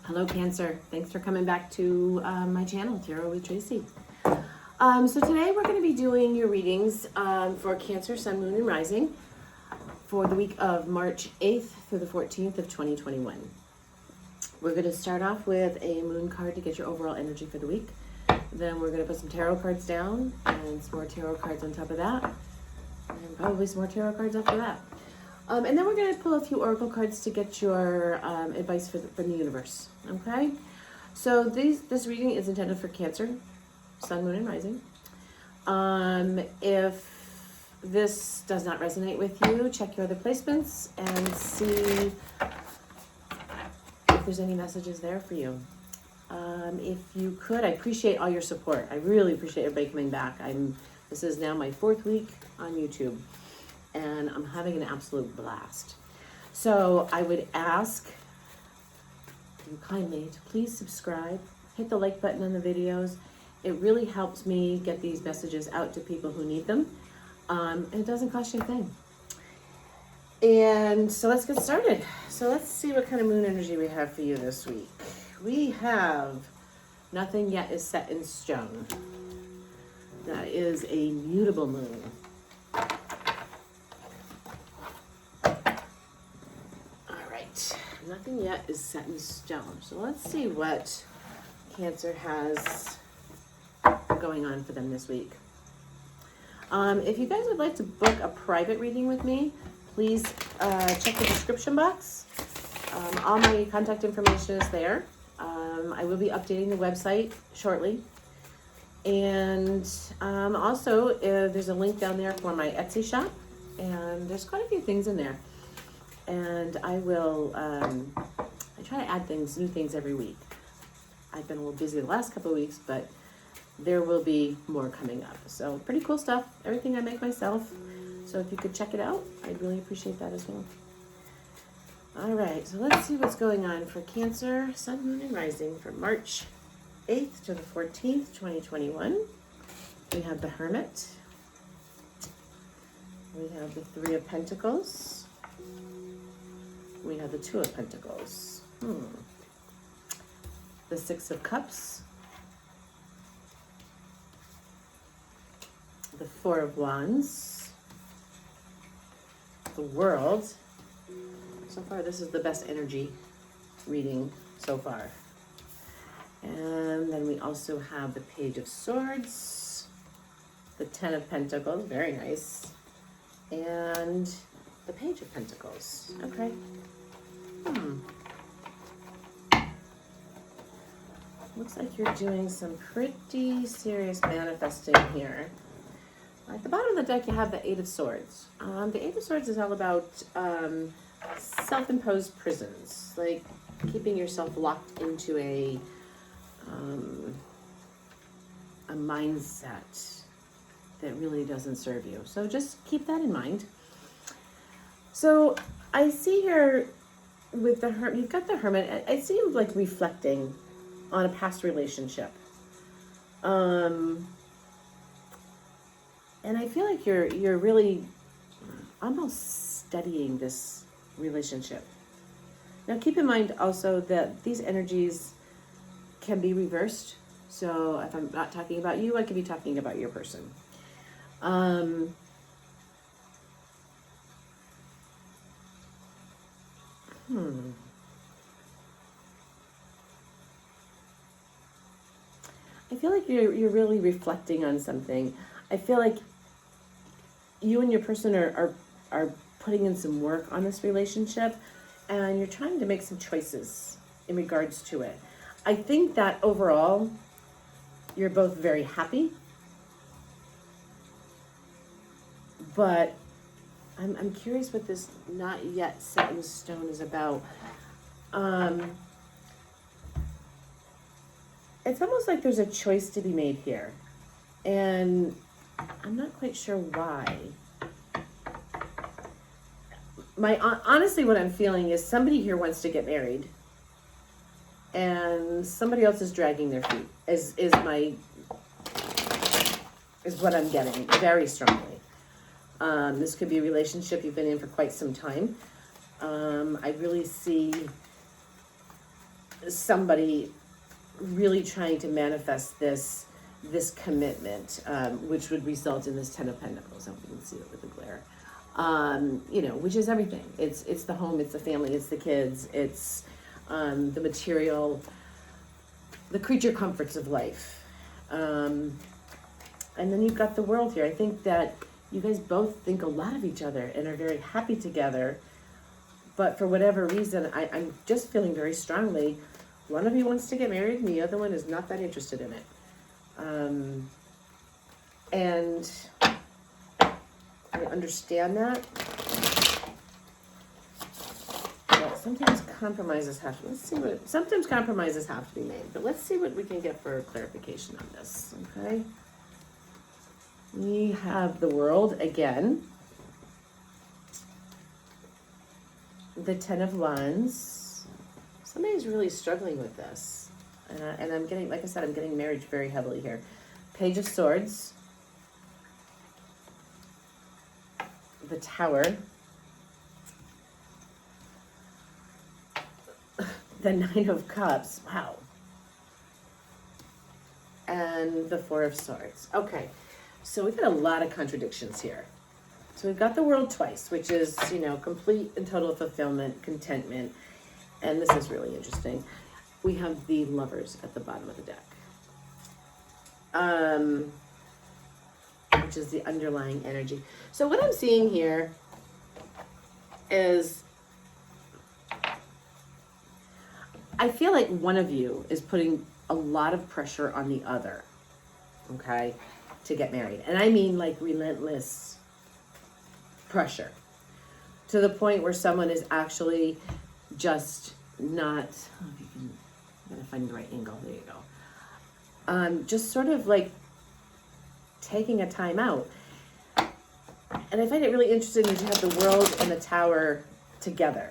Hello, Cancer. Thanks for coming back to my channel, Tarot with Tracy. So today we're going to be doing your readings for Cancer, Sun, Moon, and Rising for the week of March 8th through the 14th of 2021. We're going to start off with a moon card to get your overall energy for the week. Then we're going to put some tarot cards down and some more tarot cards on top of that. And probably some more tarot cards after that. And then we're going to pull a few oracle cards to get your advice from the universe. Okay? So this reading is intended for Cancer, Sun, Moon, and Rising. If this does not resonate with you, check your other placements and see if there's any messages there for you. If you could, I appreciate all your support. I really appreciate everybody coming back. This is now my 4th week on YouTube, and I'm having an absolute blast. So I would ask you kindly to please subscribe, hit the like button on the videos. It really helps me get these messages out to people who need them. And it doesn't cost you a thing. And so let's get started. So let's see what kind of moon energy we have for you this week. We have nothing yet is set in stone. That is a mutable moon. Nothing yet is set in stone. So let's see what Cancer has going on for them this week. If you guys would like to book a private reading with me, please check the description box. All my contact information is there. I will be updating the website shortly. And also, there's a link down there for my Etsy shop. And there's quite a few things in there. And I will, I try to add new things every week. I've been a little busy the last couple of weeks, but there will be more coming up. So pretty cool stuff. Everything I make myself. So if you could check it out, I'd really appreciate that as well. All right, so let's see what's going on for Cancer, Sun, Moon, and Rising from March 8th to the 14th, 2021. We have the Hermit. We have the Three of Pentacles. We have the Two of Pentacles. The Six of Cups. The Four of Wands. The World. So far, this is the best energy reading so far. And then we also have the Page of Swords. The Ten of Pentacles. Very nice. And the Page of Pentacles. Okay. Looks like you're doing some pretty serious manifesting here. At the bottom of the deck, you have the Eight of Swords. The Eight of Swords is all about self-imposed prisons, like keeping yourself locked into a mindset that really doesn't serve you. So just keep that in mind. So I see here with the Hermit, you've got the Hermit. I see you like reflecting on a past relationship. And I feel like you're really almost studying this relationship. Now keep in mind also that these energies can be reversed. So if I'm not talking about you, I could be talking about your person. I feel like you're really reflecting on something. I feel like you and your person are putting in some work on this relationship, and you're trying to make some choices in regards to it. I think that overall, you're both very happy, but I'm curious what this not yet set in stone is about. It's almost like there's a choice to be made here, and I'm not quite sure why. Honestly, what I'm feeling is somebody here wants to get married, and somebody else is dragging their feet. Is what I'm getting very strongly. This could be a relationship you've been in for quite some time. I really see somebody really trying to manifest this commitment, which would result in this Ten of Pentacles. I hope you can see it with the glare. You know, which is everything. It's the home, it's the family, it's the kids, it's the material, the creature comforts of life. And then you've got the World here. I think that you guys both think a lot of each other and are very happy together. But for whatever reason, I'm just feeling very strongly, one of you wants to get married and the other one is not that interested in it. And I understand that. But sometimes compromises have to, sometimes compromises have to be made. But let's see what we can get for clarification on this, okay? We have the World again. The Ten of Wands. Somebody's really struggling with this. And I'm getting, like I said, I'm getting marriage very heavily here. Page of Swords. The Tower. The Nine of Cups. Wow. And the Four of Swords. Okay. So we've got a lot of contradictions here. So we've got the World twice, which is, you know, complete and total fulfillment, contentment. And this is really interesting. We have the Lovers at the bottom of the deck. Which is the underlying energy. So what I'm seeing here is, I feel like one of you is putting a lot of pressure on the other, okay, to get married. And I mean like relentless pressure to the point where someone is actually just not, oh, if you can, I'm gonna find the right angle, there you go. Just sort of like taking a time out. And I find it really interesting that you have the World and the Tower together,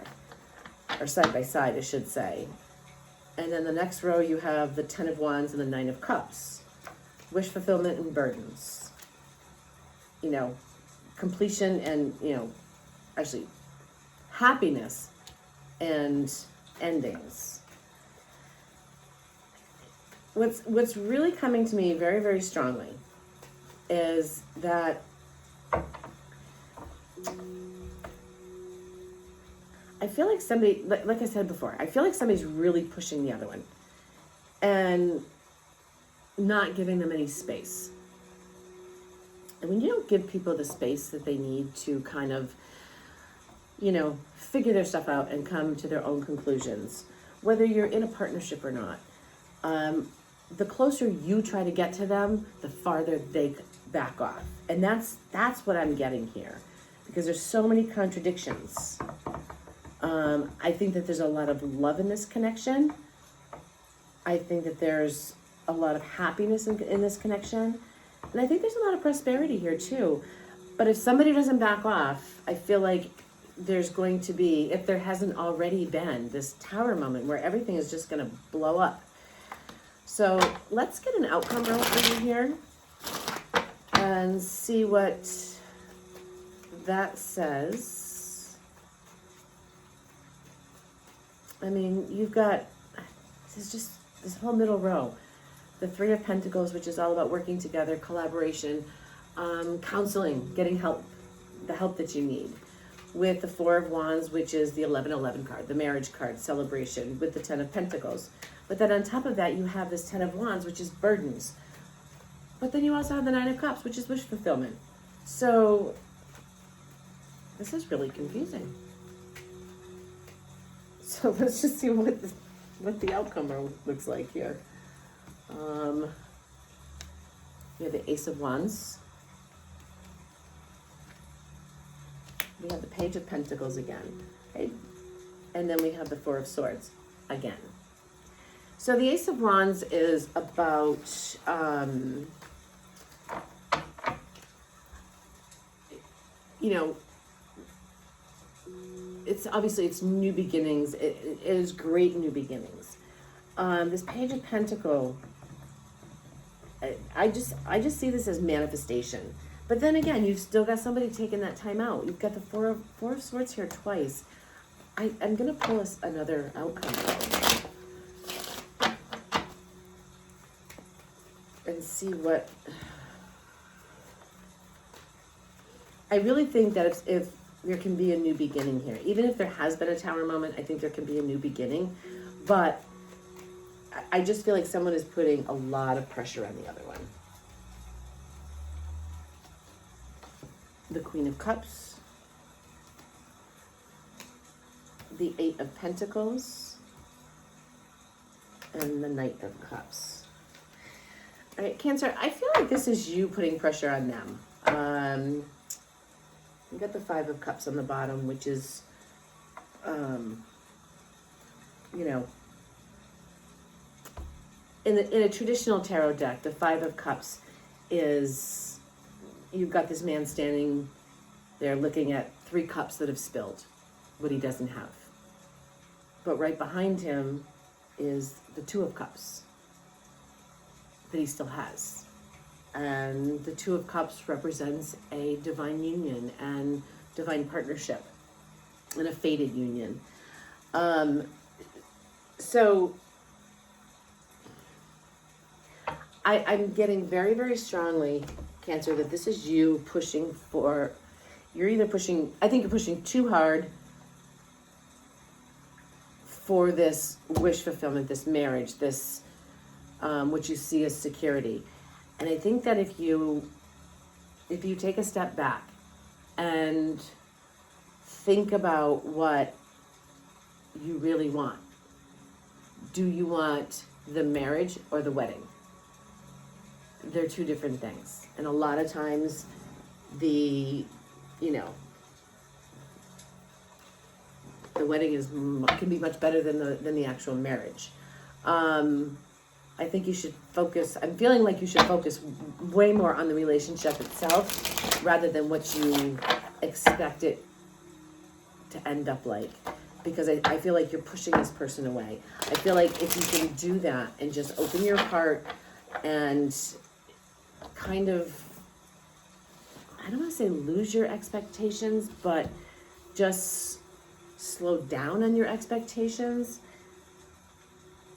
or side by side, I should say. And then the next row you have the Ten of Wands and the Nine of Cups. Wish fulfillment and burdens. You know, completion and, you know, actually happiness and endings. What's really coming to me very, very strongly is that I feel like somebody, like I said before, I feel like somebody's really pushing the other one and not giving them any space. And when you don't give people the space that they need to kind of, you know, figure their stuff out and come to their own conclusions, whether you're in a partnership or not, the closer you try to get to them, the farther they back off. And that's what I'm getting here, because there's so many contradictions. I think that there's a lot of love in this connection. I think that there's a lot of happiness in this connection. And I think there's a lot of prosperity here too. But if somebody doesn't back off, I feel like there's going to be, if there hasn't already been, this Tower moment where everything is just going to blow up. So let's get an outcome roll for you here and see what that says. I mean, you've got, this is just this whole middle row. The Three of Pentacles, which is all about working together, collaboration, counseling, getting help, the help that you need. With the Four of Wands, which is the 1111 card, the marriage card, celebration, with the Ten of Pentacles. But then on top of that, you have this Ten of Wands, which is burdens. But then you also have the Nine of Cups, which is wish fulfillment. So this is really confusing. So let's just see what the outcome looks like here. You have the Ace of Wands. We have the Page of Pentacles again. Okay? And then we have the Four of Swords again. So the Ace of Wands is about you know, it's new beginnings. It is great new beginnings. This Page of Pentacle, I just see this as manifestation. But then again, you've still got somebody taking that time out. You've got the Four of Swords here twice. I'm going to pull us another outcome. and see what... I really think that if there can be a new beginning here, even if there has been a Tower moment, I think there can be a new beginning. But I just feel like someone is putting a lot of pressure on the other one. The Queen of Cups, the Eight of Pentacles, and the Knight of Cups. All right, Cancer, I feel like this is you putting pressure on them. You got the Five of Cups on the bottom, which is, you know, in a traditional tarot deck, the Five of Cups is, you've got this man standing there looking at 3 cups that have spilled, what he doesn't have. But right behind him is the Two of Cups that he still has. And the Two of Cups represents a divine union and divine partnership and a fated union. So I'm getting very, very strongly, Cancer, that this is you pushing for, you're either pushing, I think you're pushing too hard for this wish fulfillment, this marriage, this, what you see as security. And I think that if you take a step back and think about what you really want, do you want the marriage or the wedding? They're two different things. And a lot of times the wedding can be much better than the actual marriage. I think you should focus, I'm feeling like you should focus way more on the relationship itself rather than what you expect it to end up like. Because I feel like you're pushing this person away. I feel like if you can do that and just open your heart and kind of, I don't want to say lose your expectations, but just slow down on your expectations,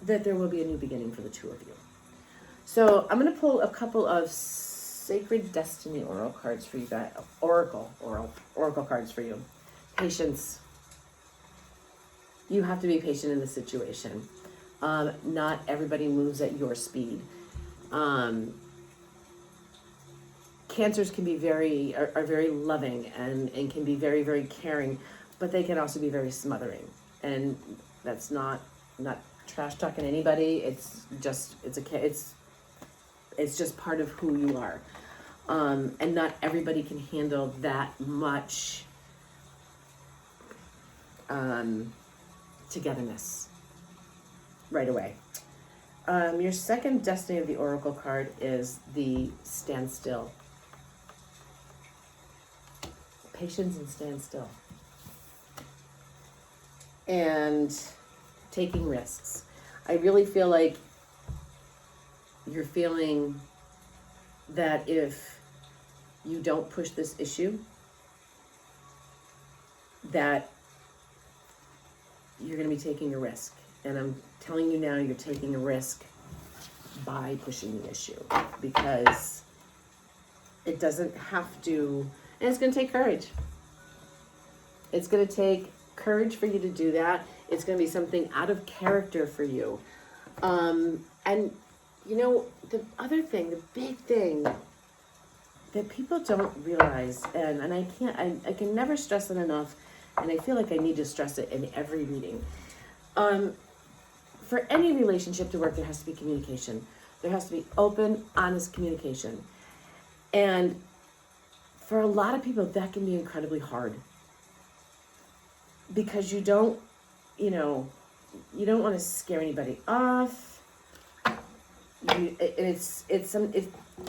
that there will be a new beginning for the two of you. So I'm going to pull a couple of Sacred Destiny Oracle cards for you guys. Oracle cards for you. Patience. You have to be patient in this situation. Not everybody moves at your speed. Cancers can be are very loving and can be very, very caring, but they can also be very smothering. And that's not trash talking anybody. It's just part of who you are. And not everybody can handle that much togetherness right away. Your second Destiny of the Oracle card is the Standstill. Patience and stand still. And taking risks. I really feel like you're feeling that if you don't push this issue, that you're going to be taking a risk. And I'm telling you now, you're taking a risk by pushing the issue, because it doesn't have to, and it's going to take courage. It's going to take courage for you to do that. It's going to be something out of character for you. And you know, the other thing, the big thing that people don't realize, and I can never stress it enough, and I feel like I need to stress it in every reading. For any relationship to work, there has to be communication. There has to be open, honest communication. And for a lot of people, that can be incredibly hard. Because you don't want to scare anybody off. And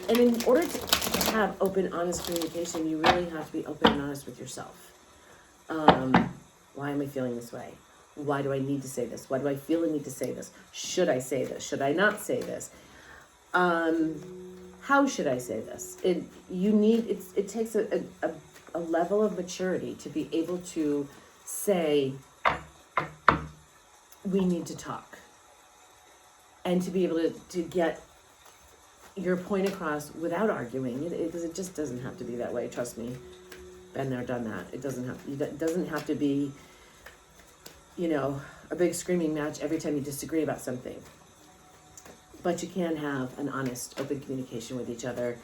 in order to have open, honest communication, you really have to be open and honest with yourself. Why am I feeling this way? Why do I need to say this? Why do I feel a need to say this? Should I say this? Should I not say this? How should I say this? It takes a level of maturity to be able to say, we need to talk, and to be able to get your point across without arguing. It just doesn't have to be that way. Trust me. Been there, done that. It doesn't have to be, you know, a big screaming match every time you disagree about something. But you can have an honest, open communication with each other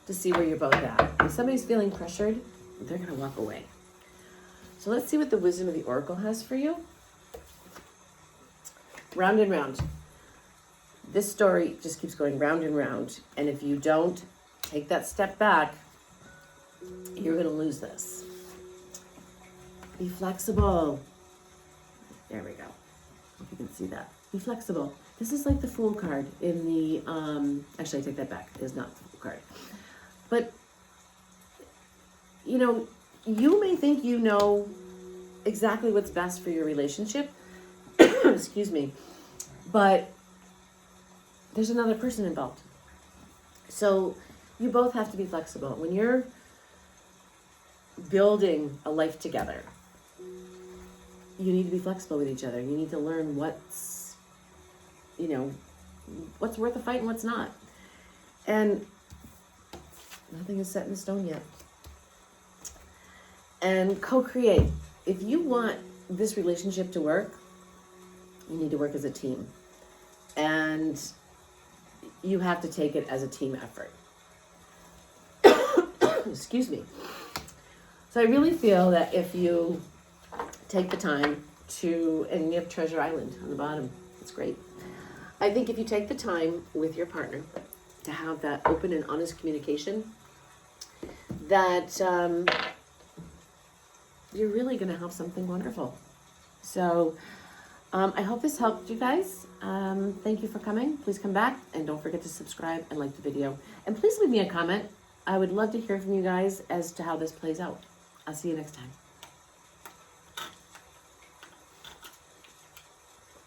to see where you're both at. If somebody's feeling pressured, they're going to walk away. So let's see what the wisdom of the Oracle has for you. Round and round. This story just keeps going round and round. And if you don't take that step back, you're going to lose this. Be flexible. There we go. If you can see that. Be flexible. This is like the Fool card in the, actually I take that back. It is not the Fool card. But, you know, you may think you know exactly what's best for your relationship. Excuse me. But there's another person involved. So you both have to be flexible. When you're building a life together, you need to be flexible with each other. You need to learn what's, you know, what's worth a fight and what's not. And nothing is set in stone yet. And co-create. If you want this relationship to work, you need to work as a team. And you have to take it as a team effort. Excuse me. So I really feel that if you take the time to, and you have Treasure Island on the bottom, it's great. I think if you take the time with your partner to have that open and honest communication, that you're really going to have something wonderful. So I hope this helped you guys. Thank you for coming. Please come back and don't forget to subscribe and like the video. And please leave me a comment. I would love to hear from you guys as to how this plays out. I'll see you next time.